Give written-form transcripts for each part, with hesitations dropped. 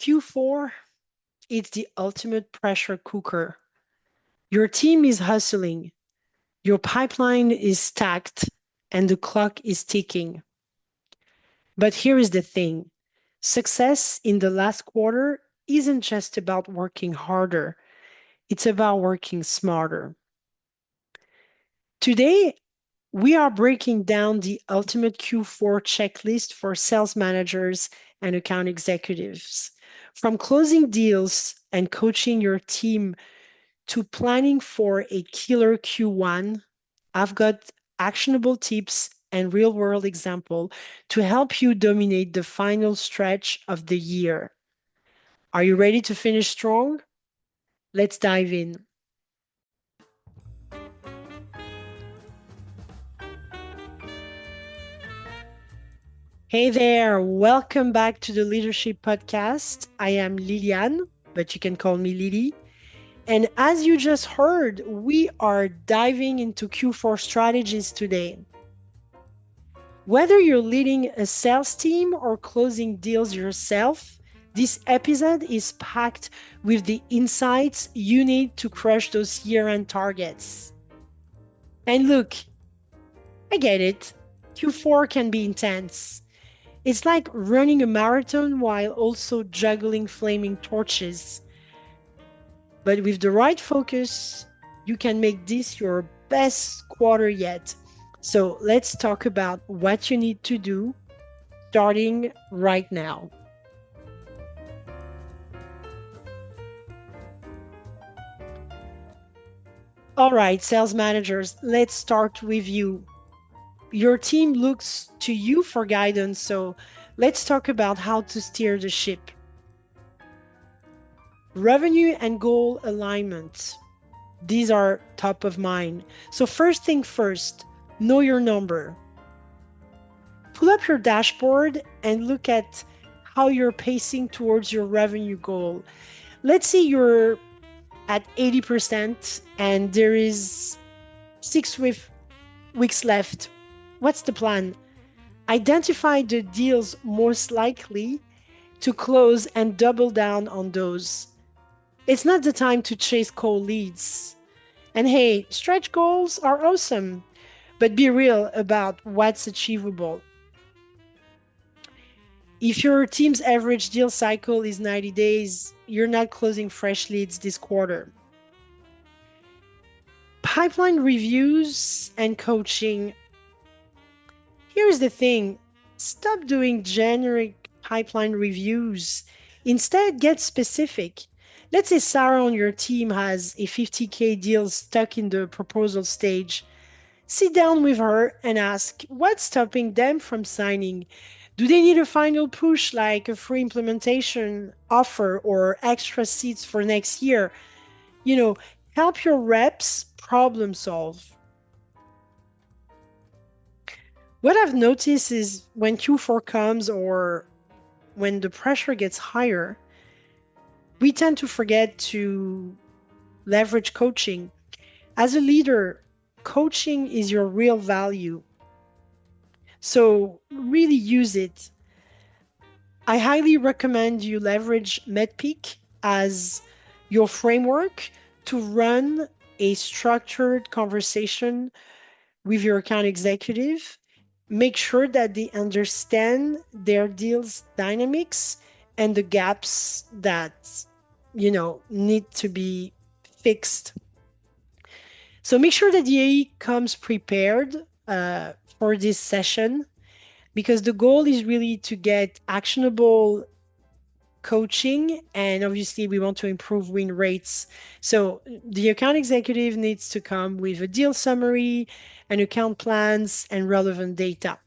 Q4, it's the ultimate pressure cooker. Your team is hustling, your pipeline is stacked, and the clock is ticking. But here is the thing: success in the last quarter isn't just about working harder, it's about working smarter. Today, we are breaking down the ultimate Q4 checklist for sales managers and account executives. From closing deals and coaching your team to planning for a killer Q1, I've got actionable tips and real world example to help you dominate the final stretch of the year. Are you ready to finish strong? Let's dive in. Hey there, welcome back to the Leadership Podcast. I am Liliane, but you can call me Lily. And as you just heard, we are diving into Q4 strategies today. Whether you're leading a sales team or closing deals yourself, this episode is packed with the insights you need to crush those year-end targets. And look, I get it. Q4 can be intense. It's like running a marathon while also juggling flaming torches. But with the right focus, you can make this your best quarter yet. So let's talk about what you need to do starting right now. All right, sales managers, let's start with you. Your team looks to you for guidance, so let's talk about how to steer the ship. Revenue and goal alignment. These are top of mind. So first thing first, know your number. Pull up your dashboard and look at how you're pacing towards your revenue goal. Let's say you're at 80% and there is weeks left. What's the plan? Identify the deals most likely to close and double down on those. It's not the time to chase cold leads. And hey, stretch goals are awesome, but be real about what's achievable. If your team's average deal cycle is 90 days, you're not closing fresh leads this quarter. Pipeline reviews and coaching. Here's the thing: stop doing generic pipeline reviews. Instead, get specific. Let's say Sarah on your team has a 50K deal stuck in the proposal stage. Sit down with her and ask what's stopping them from signing. Do they need a final push like a free implementation offer or extra seats for next year? You know, help your reps problem solve. What I've noticed is when Q4 comes or when the pressure gets higher, we tend to forget to leverage coaching. As a leader, coaching is your real value. So really use it. I highly recommend you leverage MedPeak as your framework to run a structured conversation with your account executive. Make sure that they understand their deal's dynamics and the gaps that need to be fixed. So make sure that the AE comes prepared for this session, because the goal is really to get actionable coaching, and obviously we want to improve win rates. So the account executive needs to come with a deal summary and account plans and relevant data.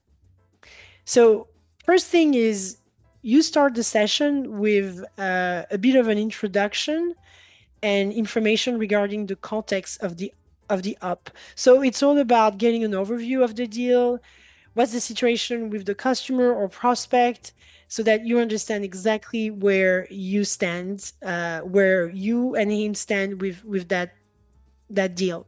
So first thing is you start the session with a bit of an introduction and information regarding the context of the up. So it's all about getting an overview of the deal, what's the situation with the customer or prospect, so that you understand exactly where you stand, where you and him stand with that deal.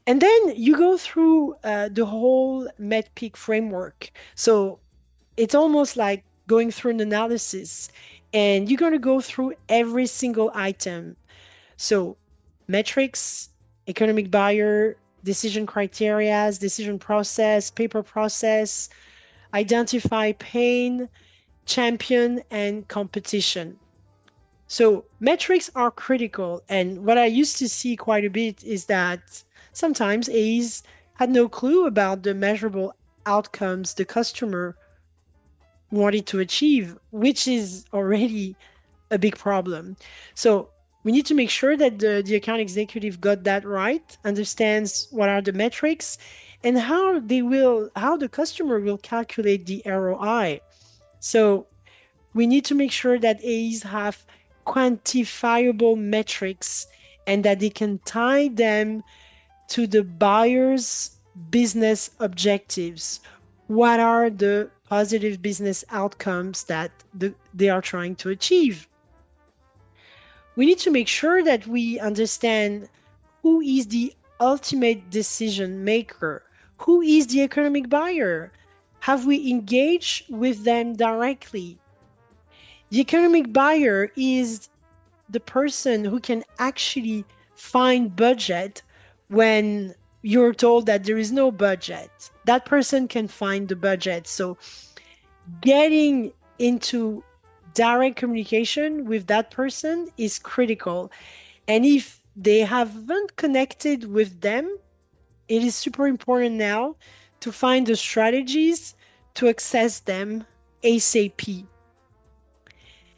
And then you go through the whole MedPeak framework. So it's almost like going through an analysis, and you're going to go through every single item. So, metrics, economic buyer, decision criteria, decision process, paper process, identify pain, champion, and competition. So metrics are critical. And what I used to see quite a bit is that sometimes A's had no clue about the measurable outcomes the customer wanted to achieve, which is already a big problem. So we need to make sure that the account executive got that right, understands what are the metrics and how the customer will calculate the ROI. So we need to make sure that A's have quantifiable metrics and that they can tie them to the buyer's business objectives. What are the positive business outcomes that they are trying to achieve? We need to make sure that we understand who is the ultimate decision maker, who is the economic buyer. Have we engaged with them directly? The economic buyer is the person who can actually find budget when you're told that there is no budget. That person can find the budget. So getting into direct communication with that person is critical. And if they haven't connected with them, it is super important now to find the strategies to access them ASAP.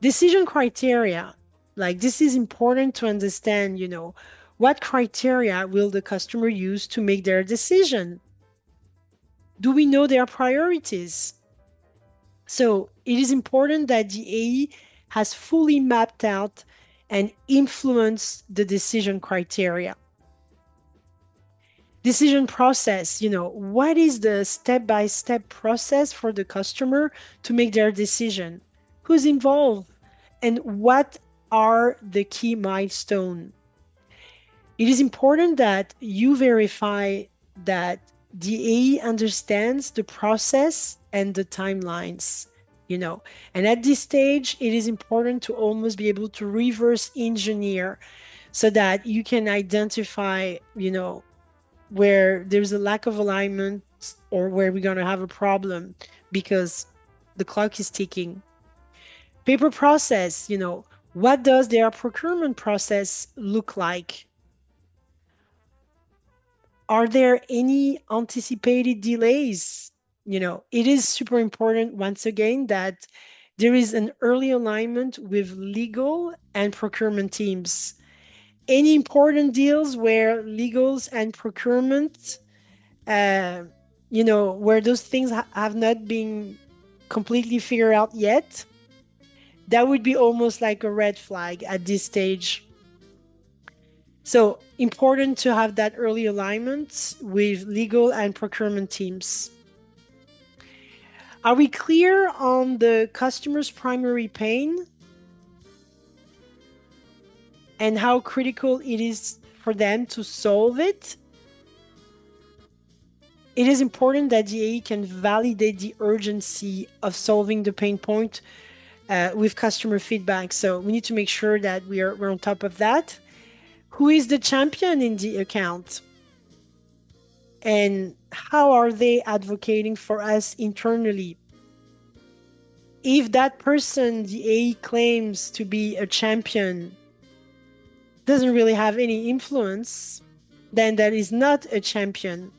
Decision criteria, like this is important to understand, what criteria will the customer use to make their decision? Do we know their priorities? So it is important that the AE has fully mapped out and influenced the decision criteria. Decision process, what is the step-by-step process for the customer to make their decision? Who's involved? And what are the key milestones? It is important that you verify that the AE understands the process and the timelines, And at this stage, it is important to almost be able to reverse engineer so that you can identify, where there's a lack of alignment or where we're going to have a problem because the clock is ticking. Paper process, what does their procurement process look like? Are there any anticipated delays? It is super important, once again, that there is an early alignment with legal and procurement teams. Any important deals where legals and procurement, where those things have not been completely figured out yet, that would be almost like a red flag at this stage. So important to have that early alignment with legal and procurement teams. Are we clear on the customer's primary pain and how critical it is for them to solve it? It is important that the AE can validate the urgency of solving the pain point with customer feedback. So we need to make sure that we're on top of that. Who is the champion in the account? And how are they advocating for us internally? If that person, the AE, claims to be a champion, doesn't really have any influence, then that is not a champion.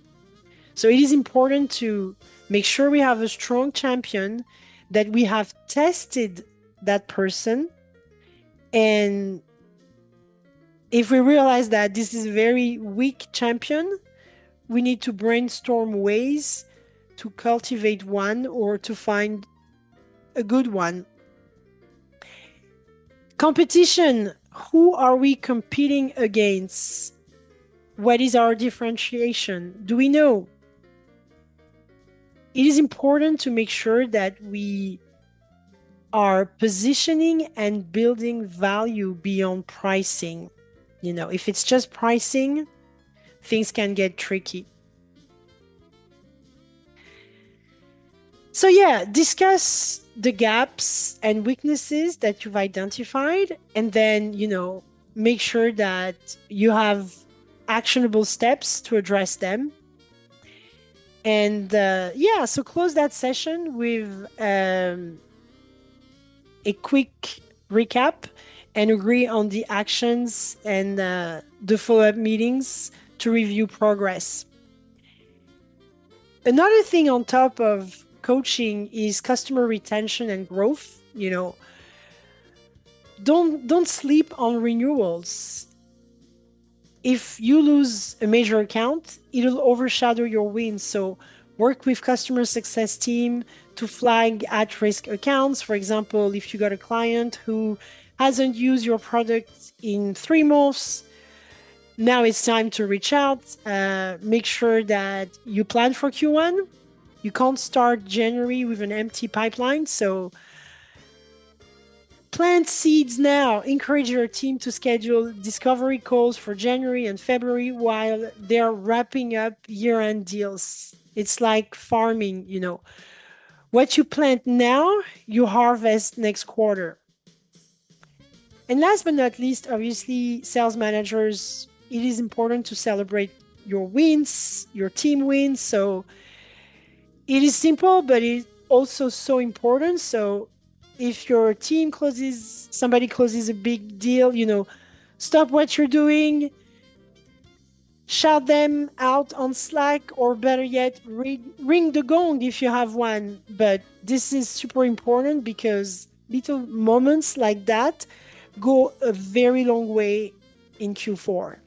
So it is important to make sure we have a strong champion, that we have tested that person, and if we realize that this is a very weak champion, we need to brainstorm ways to cultivate one or to find a good one. Competition. Who are we competing against? What is our differentiation? Do we know? It is important to make sure that we are positioning and building value beyond pricing. If it's just pricing, things can get tricky. So, yeah, discuss the gaps and weaknesses that you've identified, and then, make sure that you have actionable steps to address them. And yeah, so close that session with a quick recap and agree on the actions and the follow up meetings to review progress. Another thing on top of coaching is customer retention and growth. Don't sleep on renewals. If you lose a major account, it'll overshadow your wins. So work with customer success team to flag at-risk accounts. For example, if you got a client who hasn't used your product in 3 months, now it's time to reach out. Make sure that you plan for Q1. You can't start January with an empty pipeline. So plant seeds now. Encourage your team to schedule discovery calls for January and February while they're wrapping up year end deals. It's like farming. What you plant now, you harvest next quarter. And last but not least, obviously, sales managers, it is important to celebrate your wins, your team wins. So it is simple, but it's also so important. So if your team closes, somebody closes a big deal, stop what you're doing, shout them out on Slack, or better yet, ring the gong if you have one. But this is super important because little moments like that go a very long way in Q4.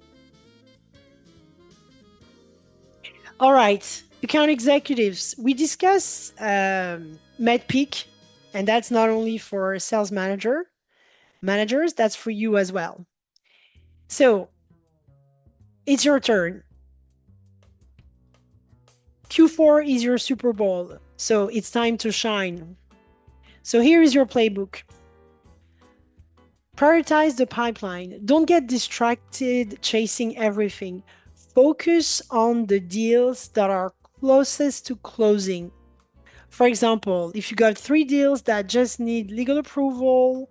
All right, account executives. We discuss MedPeak, and that's not only for sales managers, that's for you as well. So it's your turn. Q4 is your Super Bowl, so it's time to shine. So here is your playbook. Prioritize the pipeline. Don't get distracted chasing everything. Focus on the deals that are closest to closing. For example, if you got 3 deals that just need legal approval,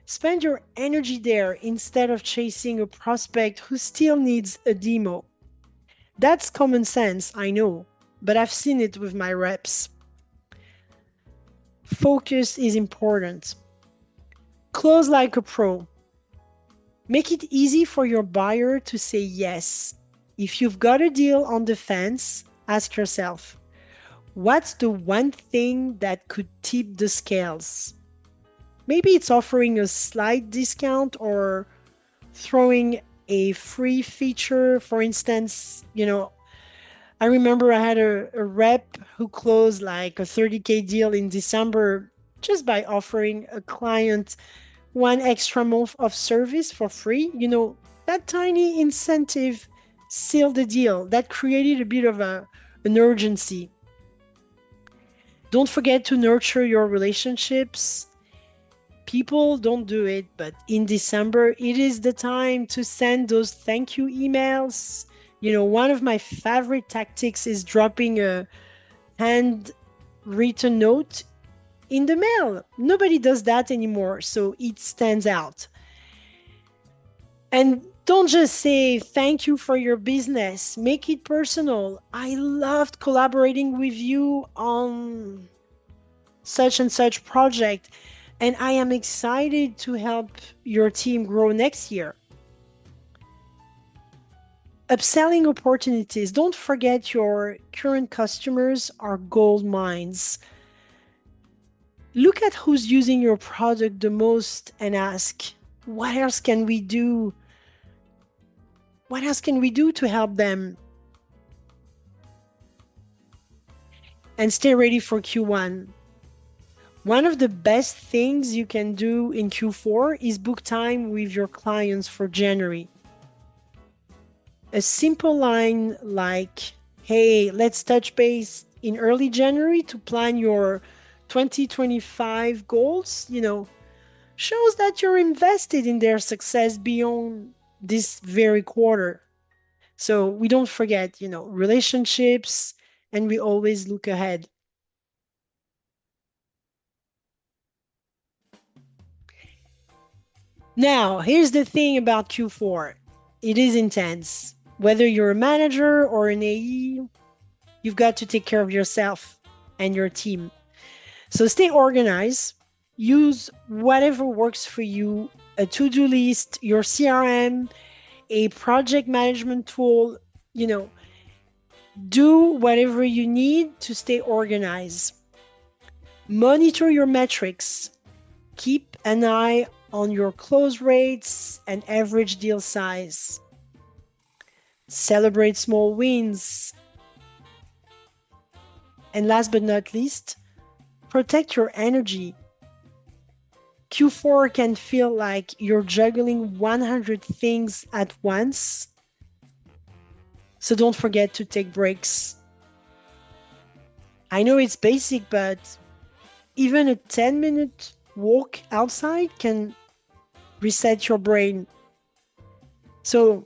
spend your energy there instead of chasing a prospect who still needs a demo. That's common sense, I know, but I've seen it with my reps. Focus is important. Close like a pro. Make it easy for your buyer to say yes. If you've got a deal on the fence, ask yourself, what's the one thing that could tip the scales? Maybe it's offering a slight discount or throwing a free feature. For instance, I remember I had a rep who closed like a 30K deal in December just by offering a client one extra month of service for free. That tiny incentive sealed the deal. That created a bit of an urgency. Don't forget to nurture your relationships. People don't do it, but in December, it is the time to send those thank you emails. One of my favorite tactics is dropping a handwritten note in the mail. Nobody does that anymore, so it stands out. And don't just say thank you for your business, make it personal. I loved collaborating with you on such and such project, and I am excited to help your team grow next year. Upselling opportunities. Don't forget your current customers are gold mines. Look at who's using your product the most and ask, what else can we do? What else can we do to help them? And stay ready for Q1. One of the best things you can do in Q4 is book time with your clients for January. A simple line like, hey, let's touch base in early January to plan your 2025 goals, shows that you're invested in their success beyond this very quarter. So we don't forget, relationships, and we always look ahead. Now, here's the thing about Q4, it is intense. Whether you're a manager or an AE, you've got to take care of yourself and your team. So stay organized, use whatever works for you, a to do list, your CRM, a project management tool, you know, do whatever you need to stay organized. Monitor your metrics. Keep an eye on your close rates and average deal size. Celebrate small wins. And last but not least, protect your energy. Q4 can feel like you're juggling 100 things at once. So don't forget to take breaks. I know it's basic, but even a 10-minute walk outside can reset your brain. So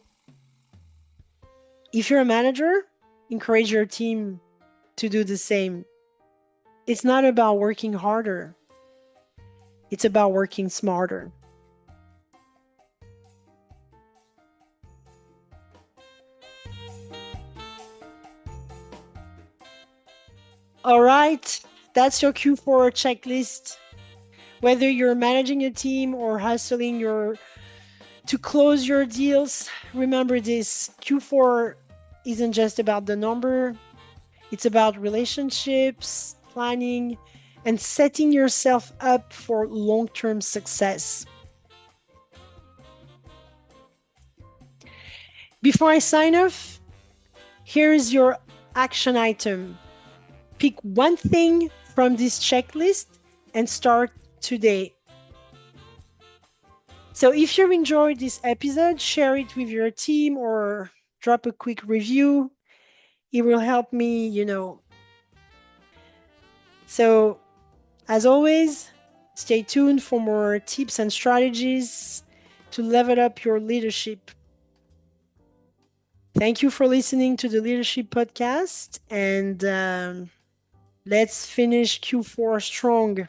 if you're a manager, encourage your team to do the same. It's not about working harder, it's about working smarter. All right, that's your Q4 checklist. Whether you're managing a team or hustling your to close your deals, remember this: Q4 isn't just about the number, it's about relationships, planning, and setting yourself up for long term success. Before I sign off, here is your action item. Pick one thing from this checklist and start today. So if you enjoyed this episode, share it with your team or drop a quick review. It will help me. So as always, stay tuned for more tips and strategies to level up your leadership. Thank you for listening to the Leadership Podcast, and let's finish Q4 strong.